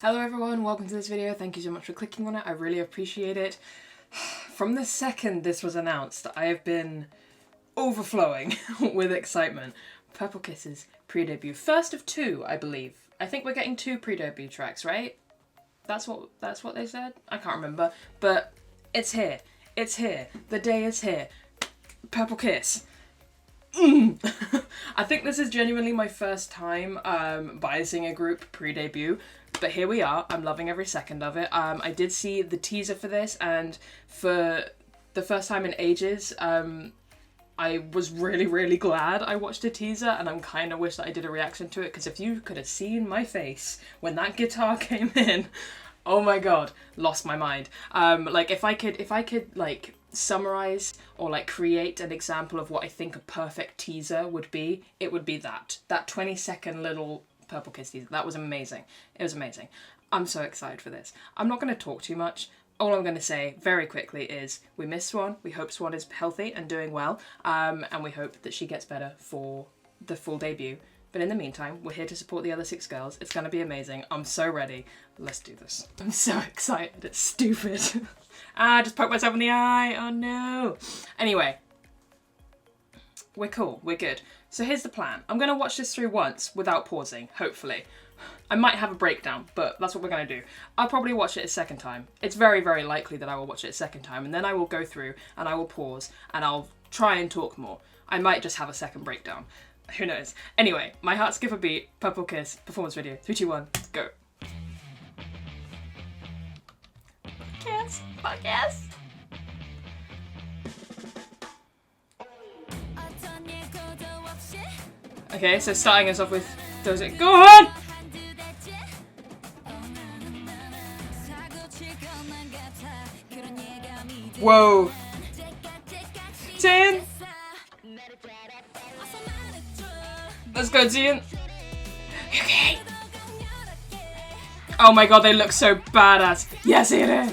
Hello everyone, welcome to this video. Thank you so much for clicking on it. I really appreciate it. From the second this was announced, I have been overflowing with excitement. Perplkiss's pre-debut. First of two, I believe. I think we're getting two pre-debut tracks, right? That's what they said? I can't remember. But it's here. It's here. The day is here. Perplkiss. I think this is genuinely my first time biasing a group pre-debut, but here we are. I'm loving every second of it. I did see the teaser for this, and for the first time in ages, I was really glad I watched a teaser, and I'm kind of wish that I did a reaction to it, because if you could have seen my face when that guitar came in, oh my god, lost my mind. Like if I could like summarize or like create an example of what I think a perfect teaser would be, it would be that 20-second little Perplkiss teaser. That was amazing. It was amazing. I'm so excited for this. I'm not going to talk too much. All I'm going to say very quickly is we miss Swan. We hope Swan is healthy and doing well, and we hope that she gets better for the full debut. But in the meantime, we're here to support the other 6 girls. It's going to be amazing. I'm so ready. Let's do this. I'm so excited. It's stupid. I just poked myself in the eye. Oh no. Anyway, we're cool. We're good. So here's the plan. I'm going to watch this through once without pausing, hopefully. I might have a breakdown, but that's what we're going to do. I'll probably watch it a second time. It's very likely that I will watch it a second time, and then I will go through and I will pause and I'll try and talk more. I might just have a second breakdown. Who knows? Anyway, my heart skip a beat, Perplkiss, performance video. 3, 2, 1, go. Yes, fuck yes. Okay, so starting us off with those. Go on! Whoa. 10. Let's go, Jin. Okay. Oh my god, they look so badass. Yes, it is.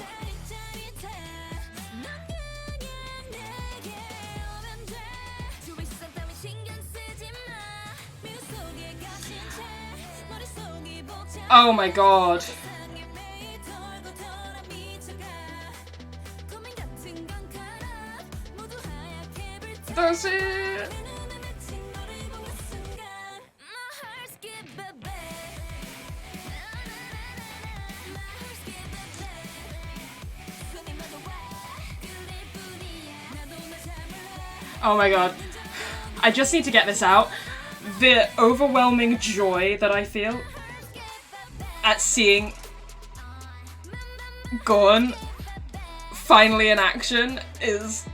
Oh my god. That's it. Oh my god. I just need to get this out. The overwhelming joy that I feel at seeing Gon finally in action is...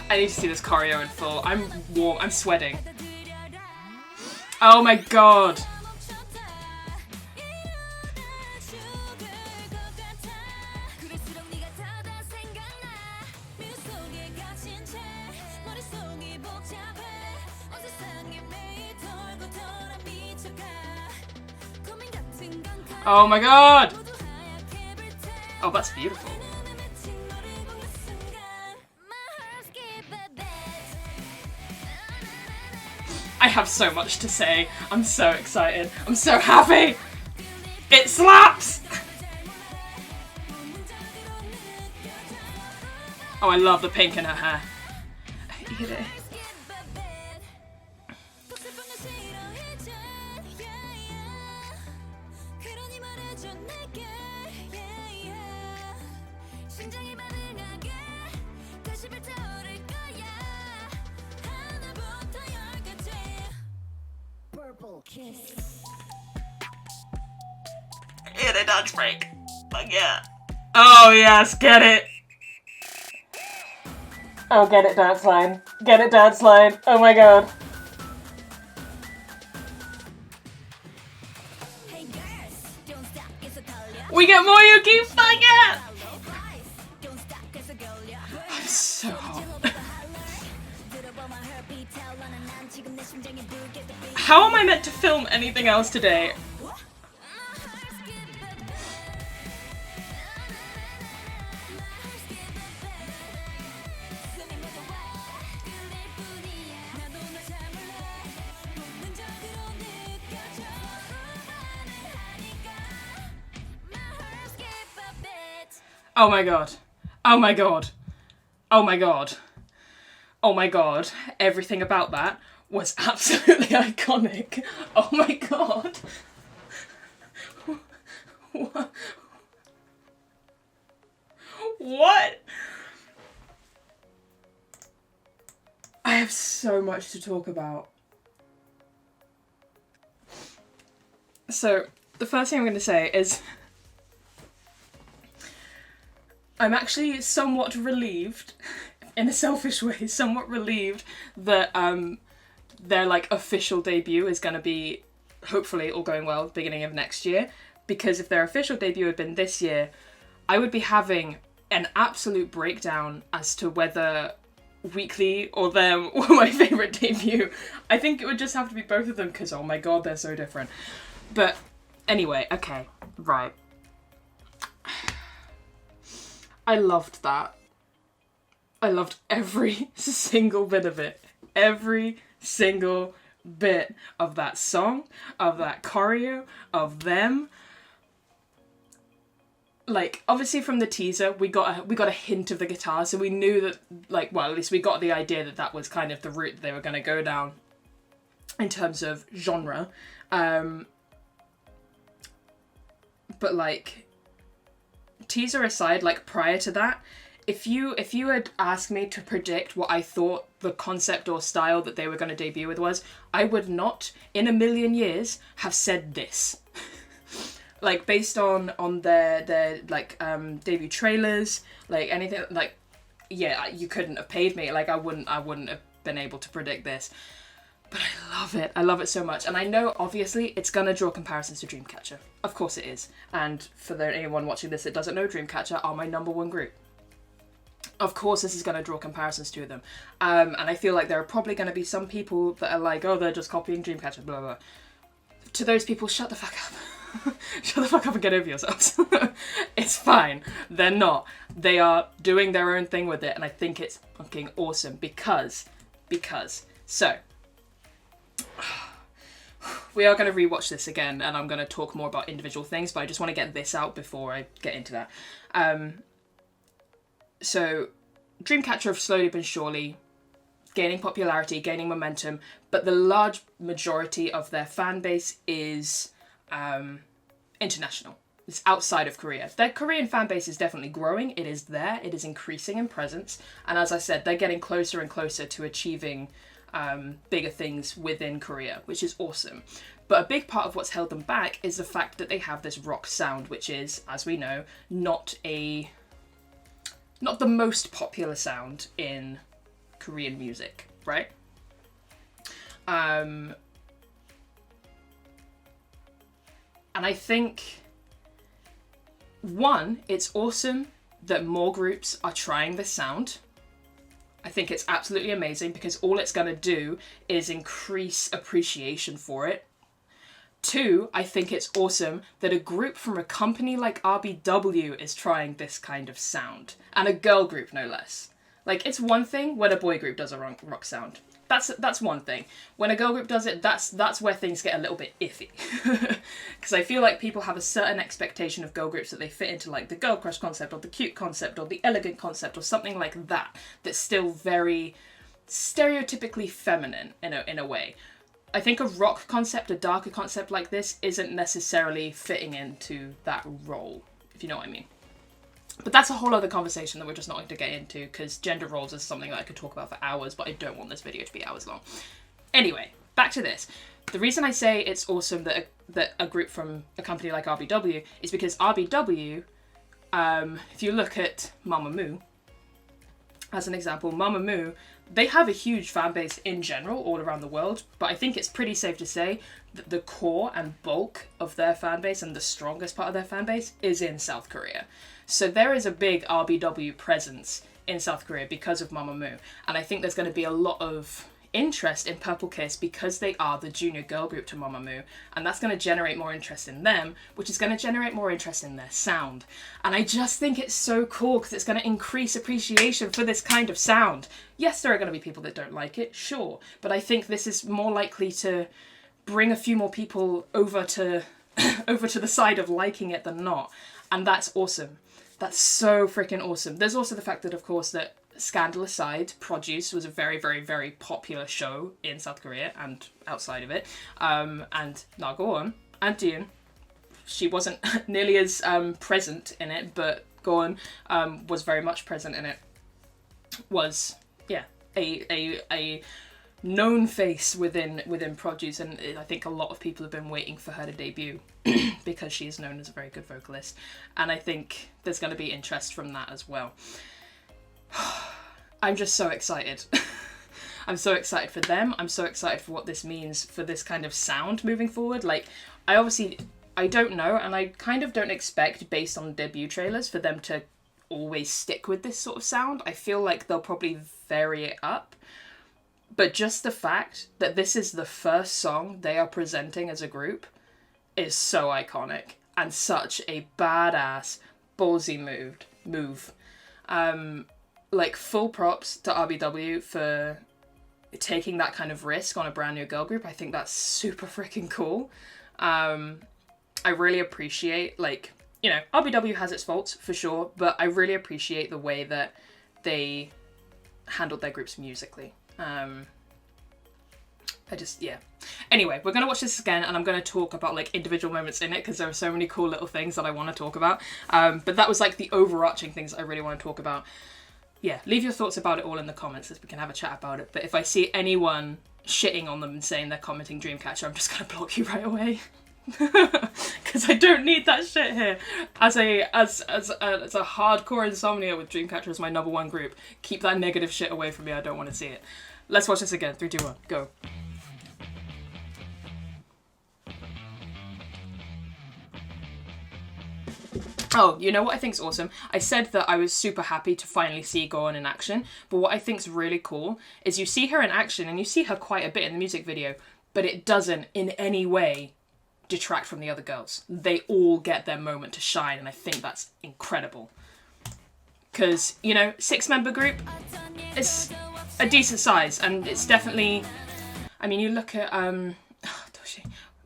I need to see this choreo in full. I'm warm. I'm sweating. Oh my god. Oh my god! Oh, that's beautiful. I have so much to say. I'm so excited. I'm so happy! It slaps! Oh, I love the pink in her hair. Look at it. Yeah, the dance break. Like, yeah. Oh, yes, get it. Oh, get it, dance line. Get it, dance line. Oh my god. We get more Yuki. Fuck yeah! I'm so hot. How am I meant to film anything else today? Oh my god. Oh my god. Oh my god. Oh my god. Everything about that was absolutely iconic. Oh my god. What? I have so much to talk about. So, the first thing I'm going to say is I'm actually somewhat relieved, in a selfish way, somewhat relieved that their like official debut is going to be, hopefully all going well, beginning of next year. Because if their official debut had been this year, I would be having an absolute breakdown as to whether Weekly or them were my favourite debut. I think it would just have to be both of them because, oh my god, they're so different. But anyway, okay, right. I loved that. I loved every single bit of it. Every single bit of that song, of that choreo, of them. Like, obviously from the teaser, we got a hint of the guitar, so we knew that, like, well, at least we got the idea that that was kind of the route that they were going to go down in terms of genre. But, like, teaser aside, like, prior to that, if you had asked me to predict what I thought the concept or style that they were going to debut with was, I would not, in a million years, have said this. Like, based on their like, debut trailers, like, anything, like, yeah, you couldn't have paid me. Like, I wouldn't have been able to predict this. But I love it. I love it so much. And I know, obviously, it's going to draw comparisons to Dreamcatcher. Of course it is. And for anyone watching this that doesn't know, Dreamcatcher are my #1 group. Of course this is going to draw comparisons to them. And I feel like there are probably going to be some people that are like, oh, they're just copying Dreamcatcher, blah, blah. To those people, shut the fuck up. Shut the fuck up and get over yourselves. It's fine. They're not. They are doing their own thing with it, and I think it's fucking awesome because. So, we are going to rewatch this again, and I'm going to talk more about individual things, but I just want to get this out before I get into that. So, Dreamcatcher have slowly but surely gaining popularity, gaining momentum, but the large majority of their fan base is international. It's outside of Korea. Their Korean fan base is definitely growing. It is there. It is increasing in presence. And as I said, they're getting closer and closer to achieving bigger things within Korea, which is awesome. But a big part of what's held them back is the fact that they have this rock sound, which is, as we know, not the most popular sound in Korean music, right? And I think, one, it's awesome that more groups are trying this sound. I think it's absolutely amazing because all it's going to do is increase appreciation for it. Two, I think it's awesome that a group from a company like RBW is trying this kind of sound. And a girl group, no less. Like, it's one thing when a boy group does a rock sound. That's one thing. When a girl group does it, that's where things get a little bit iffy. Because I feel like people have a certain expectation of girl groups that they fit into, like, the girl crush concept, or the cute concept, or the elegant concept, or something like that. That's still very stereotypically feminine, in a way. I think a rock concept, a darker concept like this, isn't necessarily fitting into that role, if you know what I mean. But that's a whole other conversation that we're just not going to get into, because gender roles is something that I could talk about for hours, but I don't want this video to be hours long. Anyway, back to this. The reason I say it's awesome that a group from a company like RBW is because RBW, if you look at Mamamoo, as an example, Mamamoo, they have a huge fan base in general all around the world, but I think it's pretty safe to say that the core and bulk of their fan base and the strongest part of their fan base is in South Korea. So there is a big RBW presence in South Korea because of Mamamoo, and I think there's going to be a lot of interest in Purple because they are the junior girl group to Mamamoo, and that's going to generate more interest in them, which is going to generate more interest in their sound. And I just think it's so cool because it's going to increase appreciation for this kind of sound. Yes, there are going to be people that don't like it, sure, but I think this is more likely to bring a few more people over to the side of liking it than not, and that's awesome. That's so freaking awesome. There's also the fact that, of course, that scandal aside, Produce was a very, very, very popular show in South Korea and outside of it. And now go on. And Dune, she wasn't nearly as present in it, but Go On was very much present in it. Was, yeah, a known face within Produce, and I think a lot of people have been waiting for her to debut because she is known as a very good vocalist, and I think there's going to be interest from that as well. I'm just so excited. I'm so excited for them. I'm so excited for what this means for this kind of sound moving forward. Like, I don't know, and I kind of don't expect, based on debut trailers, for them to always stick with this sort of sound. I feel like they'll probably vary it up. But just the fact that this is the first song they are presenting as a group is so iconic and such a badass, ballsy move. Like, full props to RBW for taking that kind of risk on a brand new girl group. I think that's super freaking cool. I really appreciate, like, you know, RBW has its faults for sure, but I really appreciate the way that they handled their groups musically. Yeah. Anyway, we're going to watch this again, and I'm going to talk about, like, individual moments in it, because there are so many cool little things that I want to talk about. But that was, like, the overarching things I really want to talk about. Yeah, leave your thoughts about it all in the comments, so we can have a chat about it. But if I see anyone shitting on them and saying they're commenting Dreamcatcher, I'm just going to block you right away. Because I don't need that shit here. As a hardcore insomnia with Dreamcatcher as my #1 group, keep that negative shit away from me. I don't want to see it. Let's watch this again. 3, 2, 1, go. Oh, you know what I think's awesome? I said that I was super happy to finally see Go On in action, but what I think's really cool is you see her in action, and you see her quite a bit in the music video, but it doesn't in any way detract from the other girls. They all get their moment to shine, and I think that's incredible. Because, you know, 6-member group is a decent size, and it's definitely, I mean, you look at,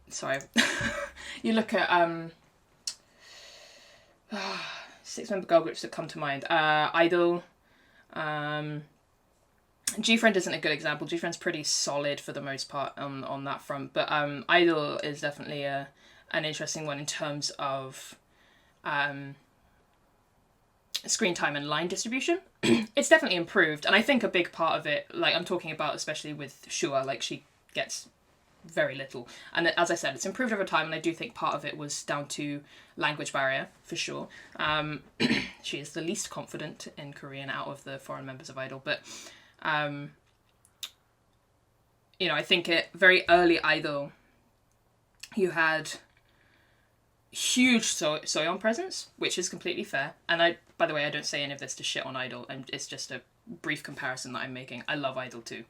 sorry, you look at, 6-member girl groups that come to mind. Idol, G-Friend isn't a good example. G-Friend's pretty solid for the most part on that front, but Idol is definitely an interesting one in terms of screen time and line distribution. It's definitely improved, and I think a big part of it, like I'm talking about especially with Shua, like she gets very little, and as I said, it's improved over time, and I do think part of it was down to language barrier for sure. She is the least confident in Korean out of the foreign members of Idol, but you know, I think at very early Idol you had huge Soyeon presence, which is completely fair, and by the way, I don't say any of this to shit on Idol, and it's just a brief comparison that I'm making. I love Idol too.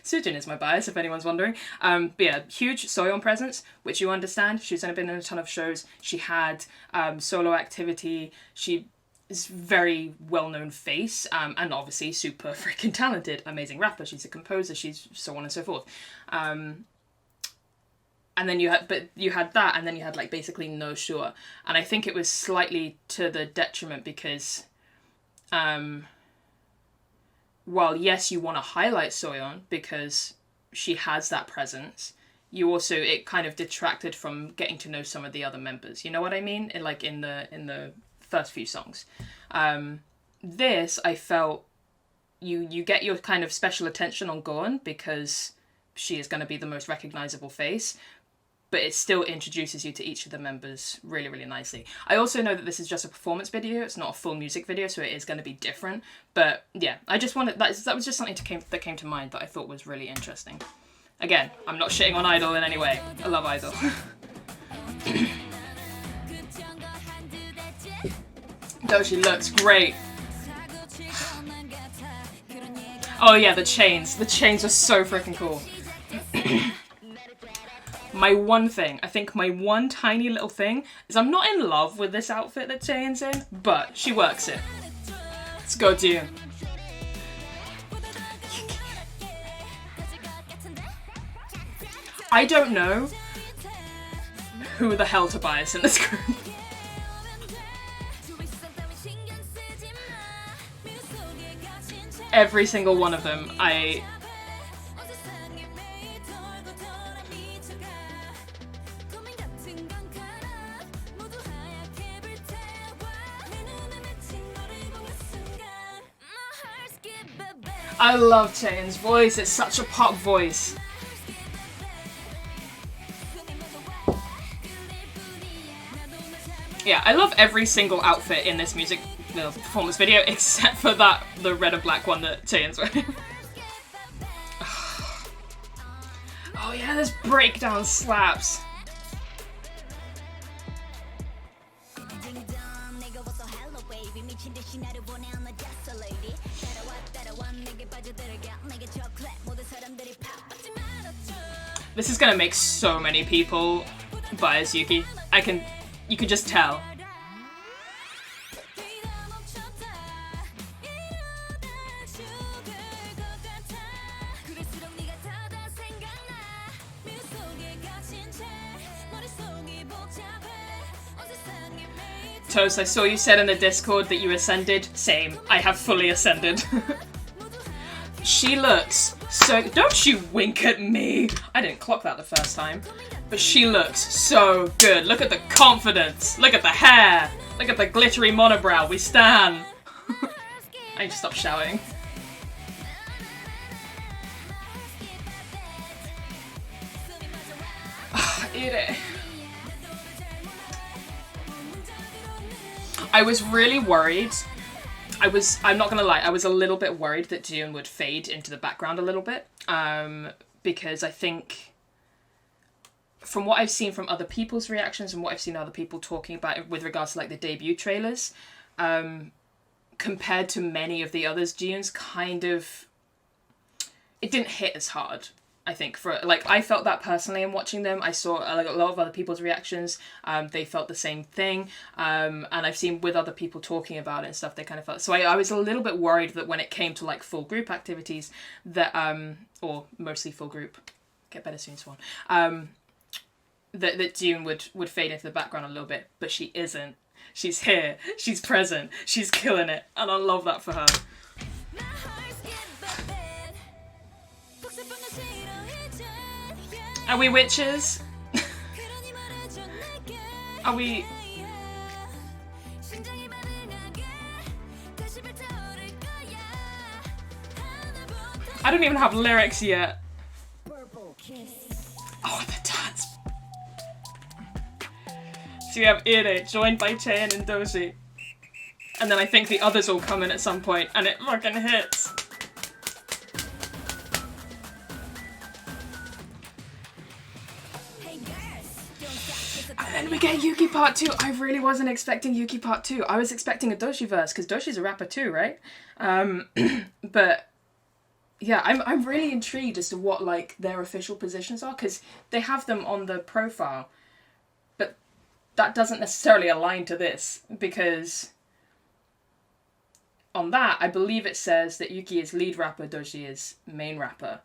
Sujin is my bias, if anyone's wondering. But yeah, huge Soyeon presence, which you understand. She's only been in a ton of shows. She had solo activity. She is very well-known face, and obviously super freaking talented, amazing rapper. She's a composer. She's so on and so forth. And then you had that, and then you had like basically no Shua. And I think it was slightly to the detriment because, while yes, you want to highlight Soyeon because she has that presence, it kind of detracted from getting to know some of the other members. You know what I mean? In the first few songs. This, I felt, you get your kind of special attention on Goon because she is going to be the most recognizable face, but it still introduces you to each of the members really, really nicely. I also know that this is just a performance video. It's not a full music video, so it is going to be different. But yeah, I just wanted, that was just something that came to mind that I thought was really interesting. Again, I'm not shitting on Idol in any way. I love Idol. Doshi looks great. Oh yeah, the chains. The chains are so freaking cool. My one tiny little thing is I'm not in love with this outfit that Jaehyun's in, but she works it. Let's go, June. I don't know who the hell to bias in this group. every single one of them. I love Chaeyeon's voice. It's such a pop voice. Yeah, I love every single outfit in this performance video except for the red and black one that Chaeyeon's wearing. Oh yeah, this breakdown slaps. This is gonna make so many people bias Yuki. You can just tell. Toast, I saw you said in the Discord that you ascended. Same. I have fully ascended. She looks so... Don't you wink at me! I didn't clock that the first time. But she looks so good. Look at the confidence. Look at the hair. Look at the glittery monobrow. We stan. I need to stop shouting. Eat it. I was really worried. I'm not gonna lie, I was a little bit worried that June would fade into the background a little bit. Because I think, from what I've seen from other people's reactions and what I've seen other people talking about it with regards to like the debut trailers, compared to many of the others, June's kind of, it didn't hit as hard. I think I felt that personally in watching them. I saw like a lot of other people's reactions. They felt the same thing. And I've seen with other people talking about it and stuff, they kind of felt, so I was a little bit worried that when it came to like full group activities that, or mostly full group, get better soon, Swan, that June would fade into the background a little bit, but she isn't. She's here, she's present, she's killing it, and I love that for her. Are we witches? Are we... I don't even have lyrics yet. Oh, the dance. So we have Ire, joined by Chaeyeon and Doji. And then I think the others will come in at some point, and it fucking hits. And we get Yuki Part 2. I really wasn't expecting Yuki Part 2. I was expecting a Doshi verse, because Doshi's a rapper too, right? But yeah, I'm really intrigued as to what like their official positions are, because they have them on the profile, but that doesn't necessarily align to this, because on that, I believe it says that Yuki is lead rapper, Doshi is main rapper.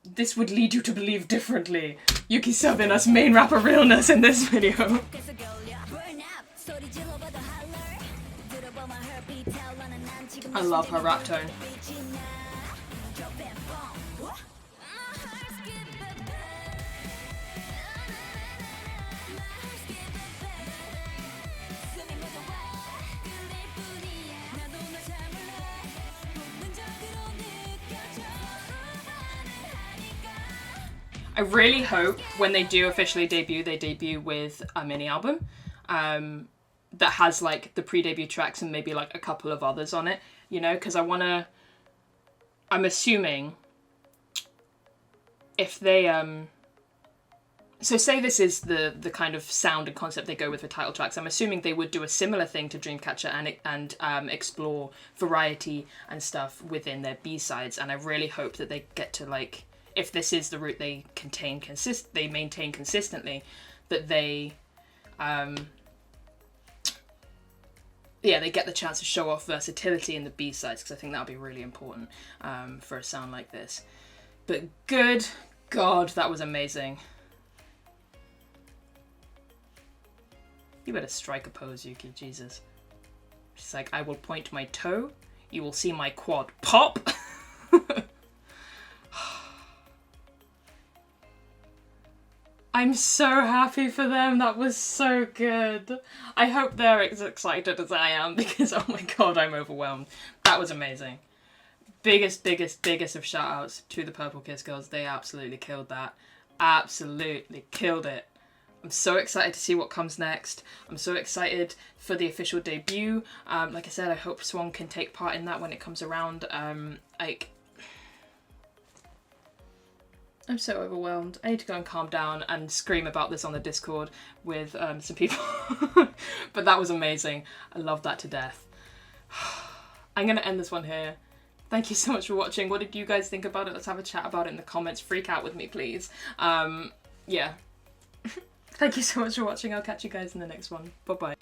This would lead you to believe differently. Yuki serving us main rapper realness in this video. I love her rap tone. I really hope when they do officially debut, they debut with a mini album that has like the pre-debut tracks and maybe like a couple of others on it, you know, because I'm assuming if they, so say this is the kind of sound and concept they go with for title tracks, I'm assuming they would do a similar thing to Dreamcatcher and explore variety and stuff within their B-sides, and I really hope that they get to like, if this is the route they maintain consistently, that they, they get the chance to show off versatility in the B-sides, because I think that would be really important for a sound like this. But good God, that was amazing. You better strike a pose, Yuki, Jesus. She's like, I will point my toe, you will see my quad pop. I'm so happy for them. That was so good. I hope they're as excited as I am because, oh my god, I'm overwhelmed. That was amazing. Biggest of shout outs to the Purple-Kiss girls. They absolutely killed that. Absolutely killed it. I'm so excited to see what comes next. I'm so excited for the official debut. Like I said, I hope Swan can take part in that when it comes around. I'm so overwhelmed. I need to go and calm down and scream about this on the Discord with some people. But that was amazing. I love that to death. I'm going to end this one here. Thank you so much for watching. What did you guys think about it? Let's have a chat about it in the comments. Freak out with me, please. Yeah. Thank you so much for watching. I'll catch you guys in the next one. Bye-bye.